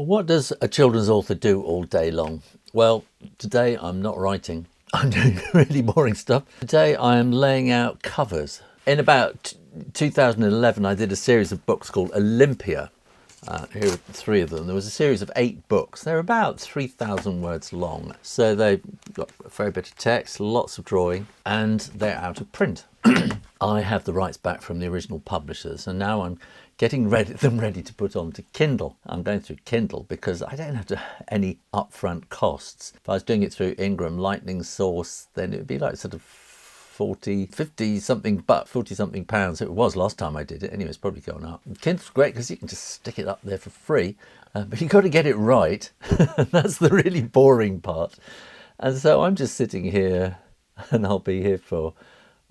Well, what does a children's author do all day long? Well, today I'm not writing. I'm doing really boring stuff. Today I am laying out covers. In about 2011, I did a series of books called Olympia. Here are three of them. There was a series of 8 books. They're about 3,000 words long. So they've got a fair bit of text, lots of drawing, and they're out of print. I have the rights back from the original publishers, and now I'm getting them ready to put onto Kindle. I'm going through Kindle because I don't have any upfront costs. If I was doing it through Ingram Lightning Source, then it would be like sort of 50 something pounds. It was last time I did it. Anyway, it's probably gone up. Kindle's great because you can just stick it up there for free, but you've got to get it right. That's the really boring part. And so I'm just sitting here, and I'll be here for,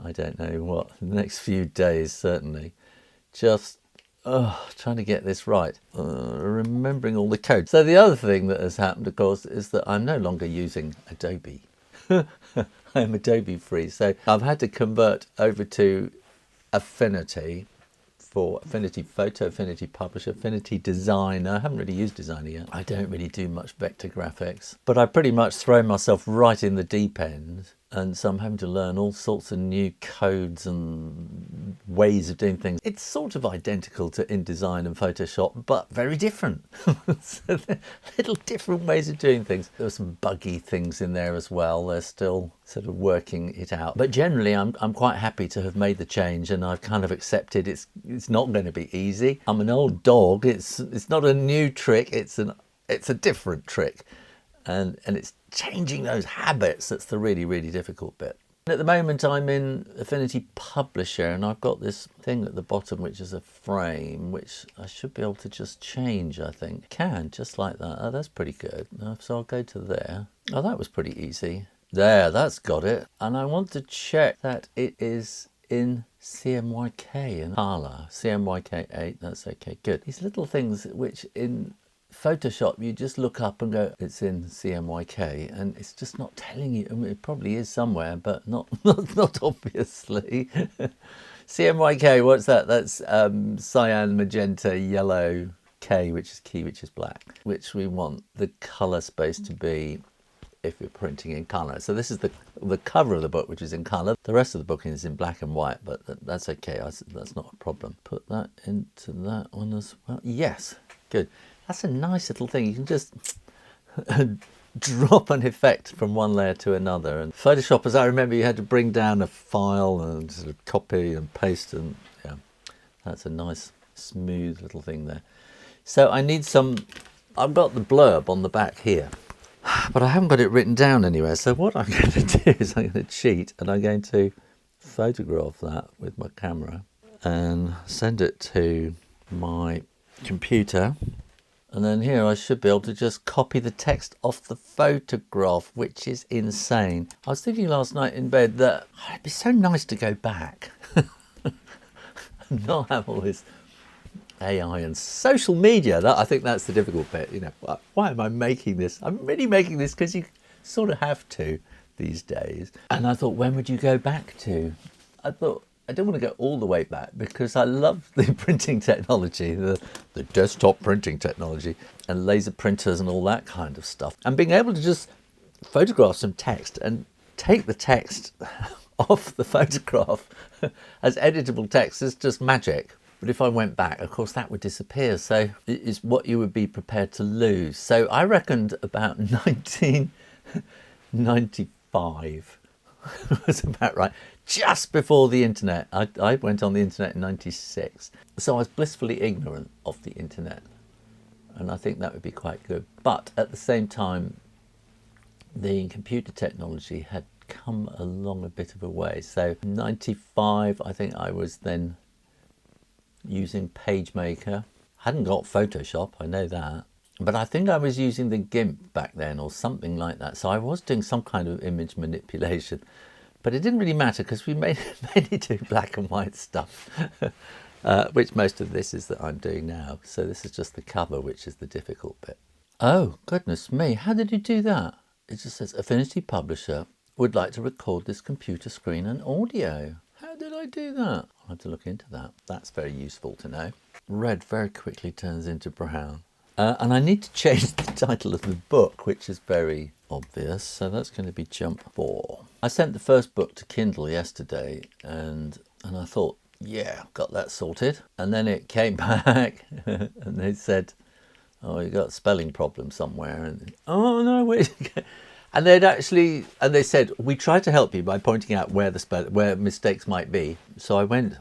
I don't know what, the next few days certainly, just trying to get this right, remembering all the code. So the other thing that has happened, of course, is that I'm no longer using Adobe. I'm Adobe free, so I've had to convert over to Affinity for Affinity Photo, Affinity Publisher, Affinity Designer. I haven't really used Designer yet. I don't really do much vector graphics, but I pretty much throw myself right in the deep end. And so I'm having to learn all sorts of new codes and ways of doing things. It's sort of identical to InDesign and Photoshop, but very different. So little different ways of doing things. There are some buggy things in there as well. They're still sort of working it out. But generally, I'm quite happy to have made the change, and I've kind of accepted it's not going to be easy. I'm an old dog. It's not a new trick. It's a different trick. And it's changing those habits that's the really, really difficult bit. At the moment I'm in Affinity Publisher, and I've got this thing at the bottom which is a frame which I should be able to just change, I think. Can, just like that. Oh, that's pretty good. So I'll go to there. Oh, that was pretty easy. There, that's got it. And I want to check that it is in CMYK and colour. CMYK 8, that's okay, good. These little things which in Photoshop you just look up and go, it's in CMYK, and it's just not telling you. I mean, it probably is somewhere, but not obviously. CMYK, what's that? That's cyan, magenta, yellow, K, which is key, which is black, which we want the colour space to be if we're printing in colour. So this is the cover of the book, which is in colour. The rest of the book is in black and white, but that's okay. That's not a problem. Put that into that one as well. Yes, good. That's a nice little thing. You can just drop an effect from one layer to another. And Photoshop, as I remember, you had to bring down a file and sort of copy and paste, and yeah, that's a nice smooth little thing there. So I need some, I've got the blurb on the back here, but I haven't got it written down anywhere. So what I'm going to do is I'm going to cheat, and I'm going to photograph that with my camera and send it to my computer. And then here I should be able to just copy the text off the photograph, which is insane. I was thinking last night in bed that it'd be so nice to go back and not have all this AI and social media. I think that's the difficult bit. You know, why am I making this? I'm really making this because you sort of have to these days. And I thought, when would you go back to? I thought, I don't want to go all the way back because I love the printing technology, the desktop printing technology and laser printers and all that kind of stuff. And being able to just photograph some text and take the text off the photograph as editable text is just magic. But if I went back, of course, that would disappear. So it is what you would be prepared to lose. So I reckoned about 1995 was about right. Just before the internet. I went on the internet in 96. So I was blissfully ignorant of the internet. And I think that would be quite good. But at the same time, the computer technology had come along a bit of a way. So 95, I think I was then using PageMaker. Hadn't got Photoshop, I know that. But I think I was using the GIMP back then or something like that. So I was doing some kind of image manipulation. But it didn't really matter because we mainly do black and white stuff, which most of this is that I'm doing now. So this is just the cover, which is the difficult bit. Oh, goodness me. How did you do that? It just says Affinity Publisher would like to record this computer screen and audio. How did I do that? I'll have to look into that. That's very useful to know. Red very quickly turns into brown. And I need to change the title of the book, which is very obvious. So that's going to be Jump 4. I sent the first book to Kindle yesterday, and I thought, yeah, got that sorted. And then it came back and they said, oh, you got a spelling problem somewhere. And oh no, wait. And they said, we tried to help you by pointing out where mistakes might be. So I went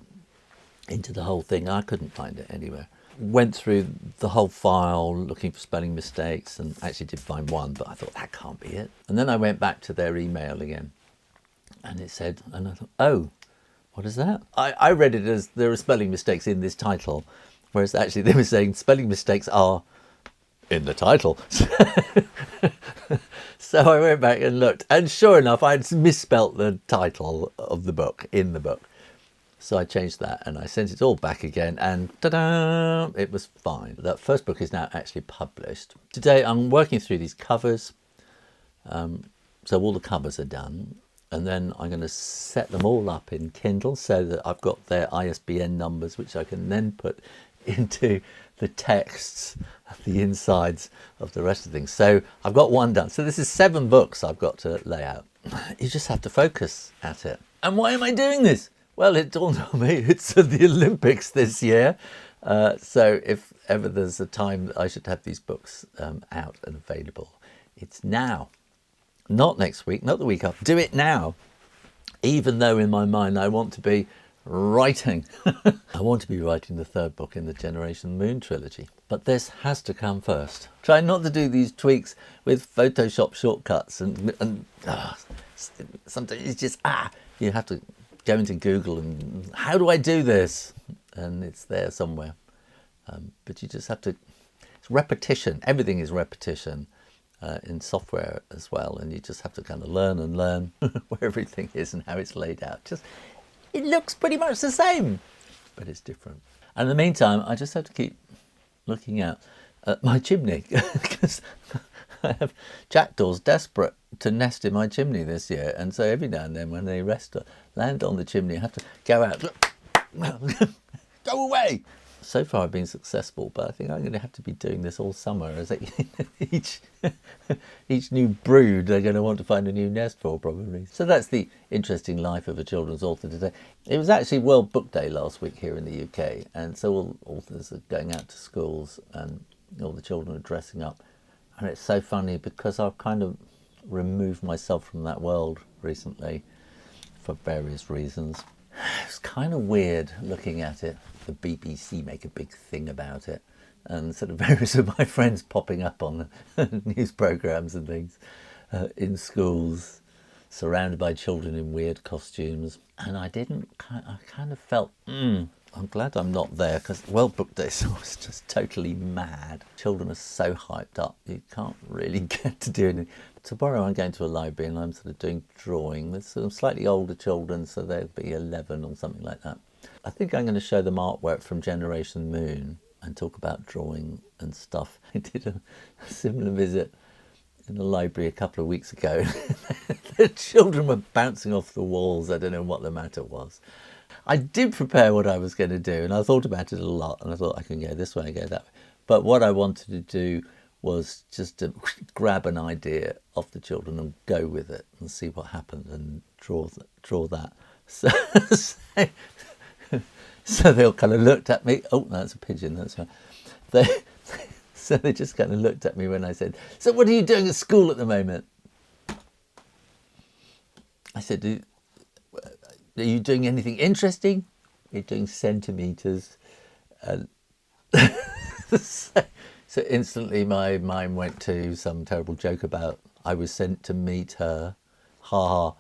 into the whole thing. I couldn't find it anywhere. Went through the whole file looking for spelling mistakes, and actually did find one, but I thought that can't be it. And then I went back to their email again, and it said, and I thought, oh, what is that? I read it as there are spelling mistakes in this title, whereas actually they were saying spelling mistakes are in the title. So I went back and looked, and sure enough, I'd misspelt the title of the book in the book. So I changed that and I sent it all back again, and ta-da, it was fine. That first book is now actually published. Today I'm working through these covers. So all the covers are done, and then I'm going to set them all up in Kindle so that I've got their ISBN numbers, which I can then put into the texts of the insides of the rest of things. So I've got one done. So this is 7 books I've got to lay out. You just have to focus at it. And why am I doing this? Well, it dawned on me it's the Olympics this year. So if ever there's a time that I should have these books out and available, it's now. Not next week, not the week after. Do it now. Even though in my mind I want to be writing. I want to be writing the 3rd book in the Generation Moon trilogy. But this has to come first. Try not to do these tweaks with Photoshop shortcuts and sometimes it's just, you have to go into Google and how do I do this? And it's there somewhere. But you just have to, it's repetition. Everything is repetition in software as well. And you just have to kind of learn and learn where everything is and how it's laid out. It looks pretty much the same, but it's different. And in the meantime, I just have to keep looking out at my chimney because I have jackdaws desperate to nest in my chimney this year. And so every now and then when they land on the chimney, I have to go out, go away. So far I've been successful, but I think I'm going to have to be doing this all summer. As each new brood they're going to want to find a new nest for, probably. So that's the interesting life of a children's author today. It was actually World Book Day last week here in the UK, and so all authors are going out to schools and all the children are dressing up. And it's so funny because I've kind of removed myself from that world recently for various reasons. It's kind of weird looking at it. The BBC make a big thing about it, and sort of various of my friends popping up on the news programmes and things in schools, surrounded by children in weird costumes. And I kind of felt, I'm glad I'm not there, because World Book Day was just totally mad. Children are so hyped up, you can't really get to do anything. Tomorrow I'm going to a library and I'm sort of doing drawing with some slightly older children, so they'll be 11 or something like that. I think I'm going to show them artwork from Generation Moon and talk about drawing and stuff. I did a similar visit in the library a couple of weeks ago. The children were bouncing off the walls. I don't know what the matter was. I did prepare what I was going to do, and I thought about it a lot, and I thought I can go this way and go that way. But what I wanted to do was just to grab an idea off the children and go with it and see what happened and draw that. So they all kind of looked at me. Oh, that's a pigeon. That's right. So they just kind of looked at me when I said, "So what are you doing at school at the moment?" I said, "Are you doing anything interesting?" "You're doing centimetres." So instantly my mind went to some terrible joke about I was sent to meet her. Ha ha.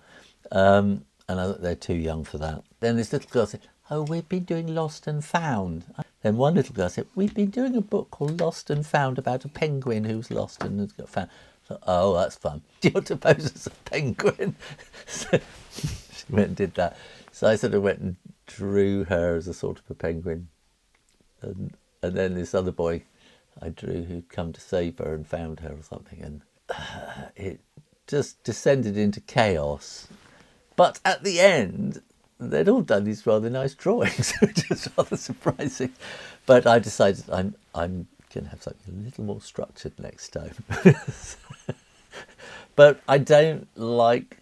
And they're too young for that. Then this little girl said, "Oh, we've been doing Lost and Found." Then one little girl said, "We've been doing a book called Lost and Found about a penguin who's lost and has got found." So, "Oh, that's fun. Do you want to pose as a penguin?" So she went and did that. So I sort of went and drew her as a sort of a penguin. And then this other boy I drew who'd come to save her and found her or something. And it just descended into chaos. But at the end, they'd all done these rather nice drawings, which was rather surprising. But I decided I'm Can have something a little more structured next time. But I don't like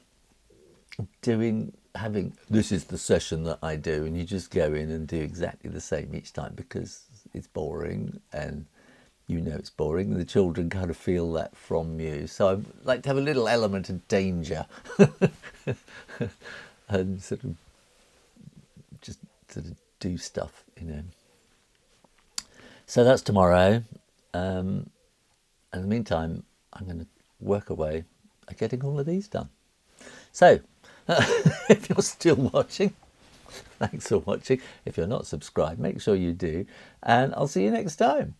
having this is the session that I do, and you just go in and do exactly the same each time, because it's boring, and you know it's boring, and the children kind of feel that from you. So I like to have a little element of danger and sort of do stuff, you know. So that's tomorrow. In the meantime, I'm going to work away at getting all of these done. So if you're still watching, thanks for watching. If you're not subscribed, make sure you do, and I'll see you next time.